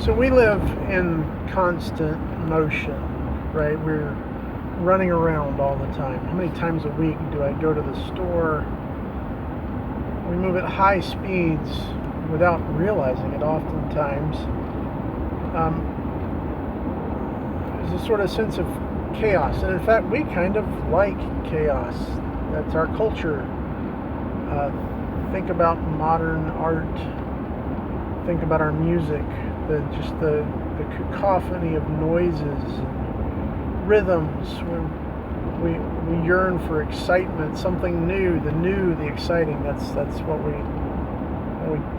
So we live in constant motion, right? We're running around all the time. How many times a week do I go to the store? We move at high speeds without realizing it oftentimes. There's a sort of sense of chaos. And in fact, we kind of like chaos. That's our culture. Think about modern art. Think about our music. The cacophony of noises and rhythms. We yearn for excitement, something new, the exciting. That's what we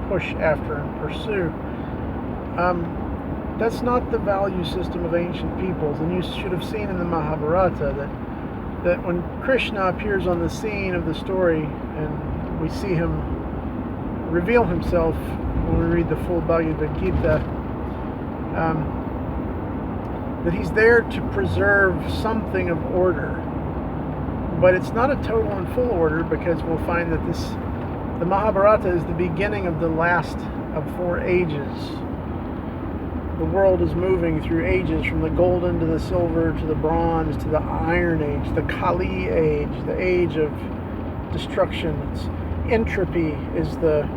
push after and pursue. That's not the value system of ancient peoples, and you should have seen in the Mahabharata that when Krishna appears on the scene of the story and we see him reveal himself when we read the full Bhagavad Gita, that he's there to preserve something of order. But it's not a total and full order, because we'll find that the Mahabharata is the beginning of the last of 4 ages. The world is moving through ages, from the golden to the silver to the bronze to the iron age, the Kali age, the age of destruction. Entropy is the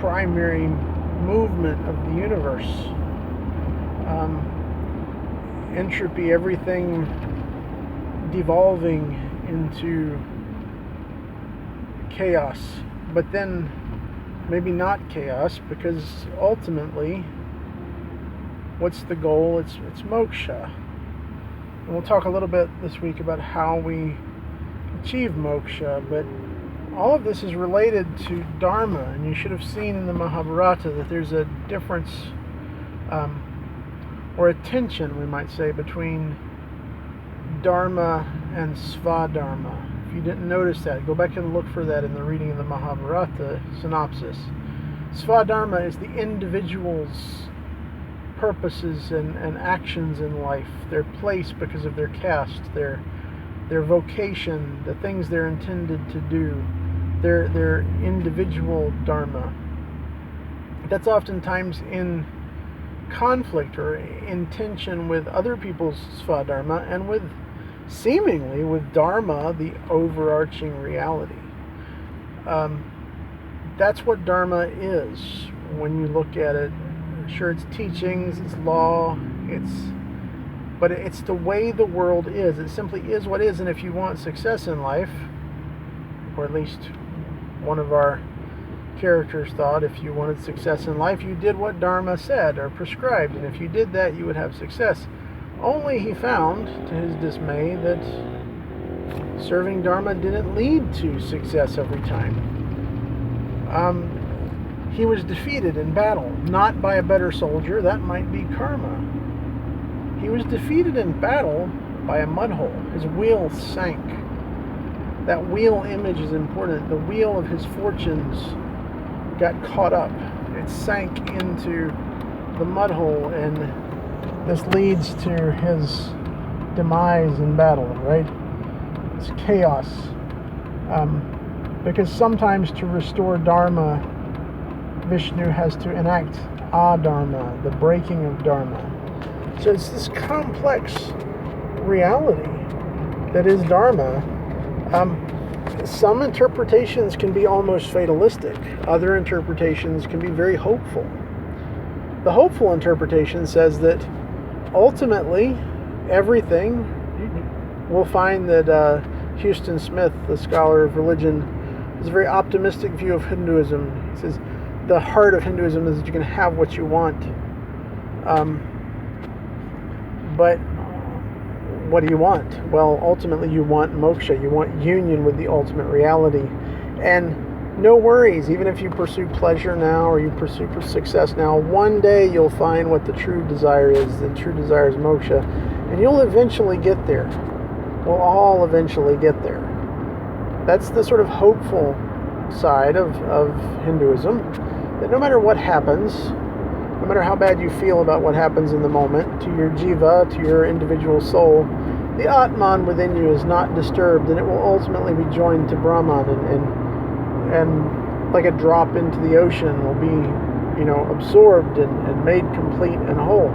primary movement of the universe. Entropy, everything devolving into chaos, but then maybe not chaos, because ultimately, what's the goal? It's moksha. And we'll talk a little bit this week about how we achieve moksha, but all of this is related to dharma, and you should have seen in the Mahabharata that there's a difference, or a tension, we might say, between dharma and svadharma. If you didn't notice that, go back and look for that in the reading of the Mahabharata synopsis. Svadharma is the individual's purposes and actions in life, their place because of their caste, their vocation, the things they're intended to do, their individual dharma. That's oftentimes in conflict or in tension with other people's svadharma and seemingly with dharma, the overarching reality. That's what dharma is when you look at it. Sure, it's teachings, it's law, but it's the way the world is. It simply is what is. And if you want success in life, or at least one of our characters thought, if you wanted success in life, you did what dharma said or prescribed, and if you did that, you would have success. Only he found, to his dismay, that serving dharma didn't lead to success every time. He was defeated in battle, not by a better soldier. That might be karma. He was defeated in battle by a mud hole. His wheel sank. That wheel image is important. The wheel of his fortunes got caught up. It sank into the mud hole, and this leads to his demise in battle, right? It's chaos. Because sometimes to restore dharma, Vishnu has to enact adharma, the breaking of dharma. So it's this complex reality that is dharma. Some interpretations can be almost fatalistic. Other interpretations can be very hopeful. The hopeful interpretation says that ultimately everything, we'll find that Houston Smith, the scholar of religion, has a very optimistic view of Hinduism. He says the heart of Hinduism is that you can have what you want. But what do you want? Well, ultimately you want moksha. You want union with the ultimate reality. And no worries, even if you pursue pleasure now or you pursue success now, one day you'll find what the true desire is. The true desire is moksha. And you'll eventually get there. We'll all eventually get there. That's the sort of hopeful side of Hinduism, that no matter what happens, no matter how bad you feel about what happens in the moment, to your jiva, to your individual soul, the Atman within you is not disturbed, and it will ultimately be joined to Brahman, and like a drop into the ocean will be absorbed and made complete and whole.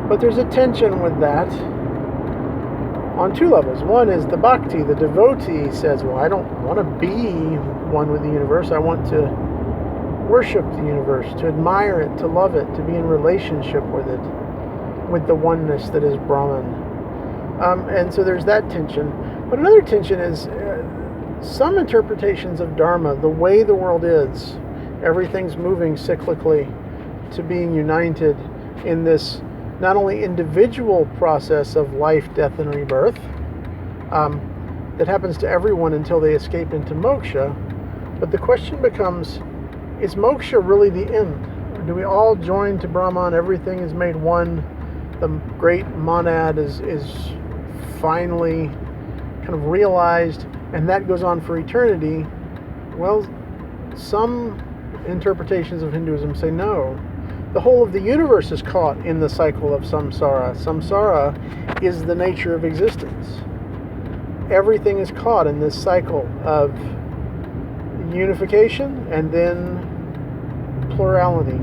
But there's a tension with that on two levels. One is the bhakti, the devotee says, well, I don't want to be one with the universe. I want to worship the universe, to admire it, to love it, to be in relationship with it, with the oneness that is Brahman. And so there's that tension. But another tension is some interpretations of Dharma, the way the world is, everything's moving cyclically to being united in this not only individual process of life, death, and rebirth that happens to everyone until they escape into moksha, but the question becomes, is moksha really the end? Or do we all join to Brahman, everything is made one, the great monad is finally kind of realized, and that goes on for eternity? Well, some interpretations of Hinduism say no. The whole of the universe is caught in the cycle of samsara. Samsara is the nature of existence. Everything is caught in this cycle of unification and then plurality,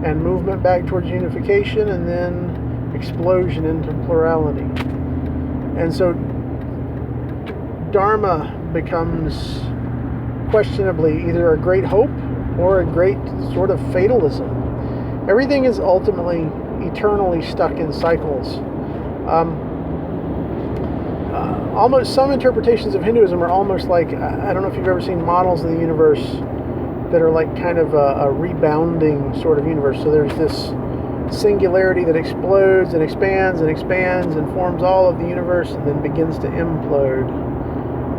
and movement back towards unification and then explosion into plurality. And so Dharma becomes questionably either a great hope or a great sort of fatalism. Everything is ultimately eternally stuck in cycles. Almost some interpretations of Hinduism are almost like, I don't know if you've ever seen models of the universe that are like kind of a rebounding sort of universe. So there's this singularity that explodes and expands and forms all of the universe, and then begins to implode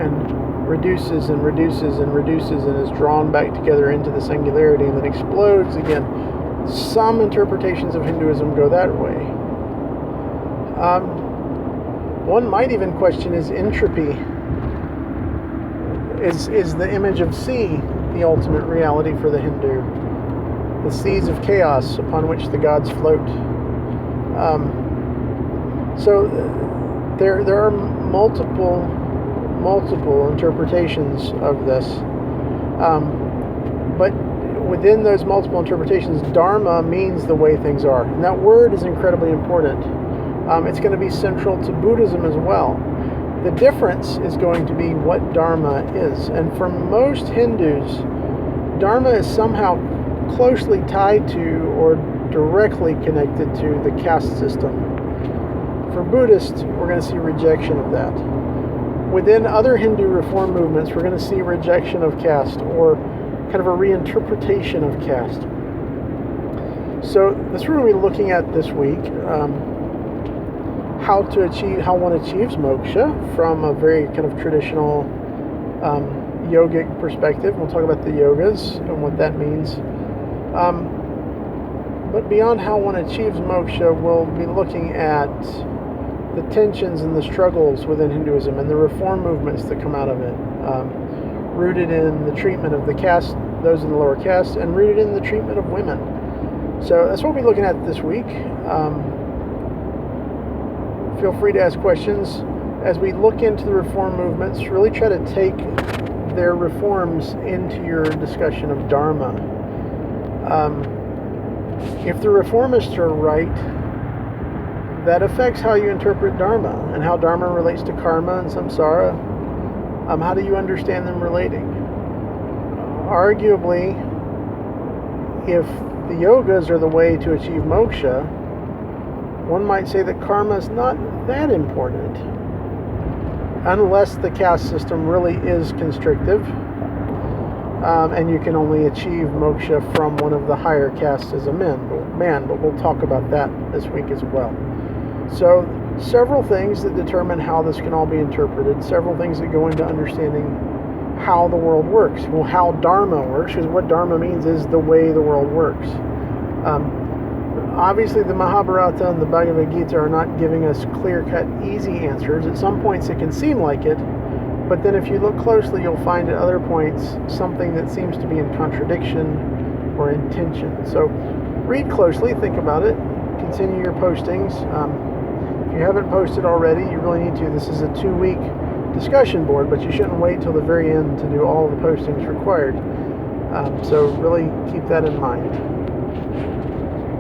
and reduces and reduces and reduces and is drawn back together into the singularity and then explodes again. Some interpretations of Hinduism go that way. One might even question, is entropy, is the image of sea the ultimate reality for the Hindu? The seas of chaos upon which the gods float. So there are multiple interpretations of this. But within those multiple interpretations, Dharma means the way things are. And that word is incredibly important. It's going to be central to Buddhism as well. The difference is going to be what Dharma is. And for most Hindus, Dharma is somehow closely tied to or directly connected to the caste system. For Buddhists, we're going to see rejection of that. Within other Hindu reform movements, we're going to see rejection of caste, or kind of a reinterpretation of caste. So that's what we're going to be looking at this week. How one achieves moksha from a very kind of traditional yogic perspective. We'll talk about the yogas and what that means. But beyond how one achieves moksha, we'll be looking at the tensions and the struggles within Hinduism and the reform movements that come out of it, rooted in the treatment of the caste, those in the lower caste, and rooted in the treatment of women. So that's what we'll be looking at this week. Feel free to ask questions. As we look into the reform movements, really try to take their reforms into your discussion of Dharma. If the reformists are right, that affects how you interpret Dharma and how Dharma relates to karma and samsara. How do you understand them relating? Arguably, if the yogas are the way to achieve moksha, one might say that karma is not that important, unless the caste system really is constrictive, and you can only achieve moksha from one of the higher castes as a man, but we'll talk about that this week as well. So, several things that determine how this can all be interpreted, several things that go into understanding how the world works. Well, how Dharma works, because what Dharma means is the way the world works. Obviously, the Mahabharata and the Bhagavad Gita are not giving us clear-cut, easy answers. At some points, it can seem like it, but then if you look closely, you'll find at other points something that seems to be in contradiction or in tension. So, read closely, think about it, continue your postings. If you haven't posted already, you really need to. This is a 2-week discussion board, but you shouldn't wait till the very end to do all the postings required. So really keep that in mind.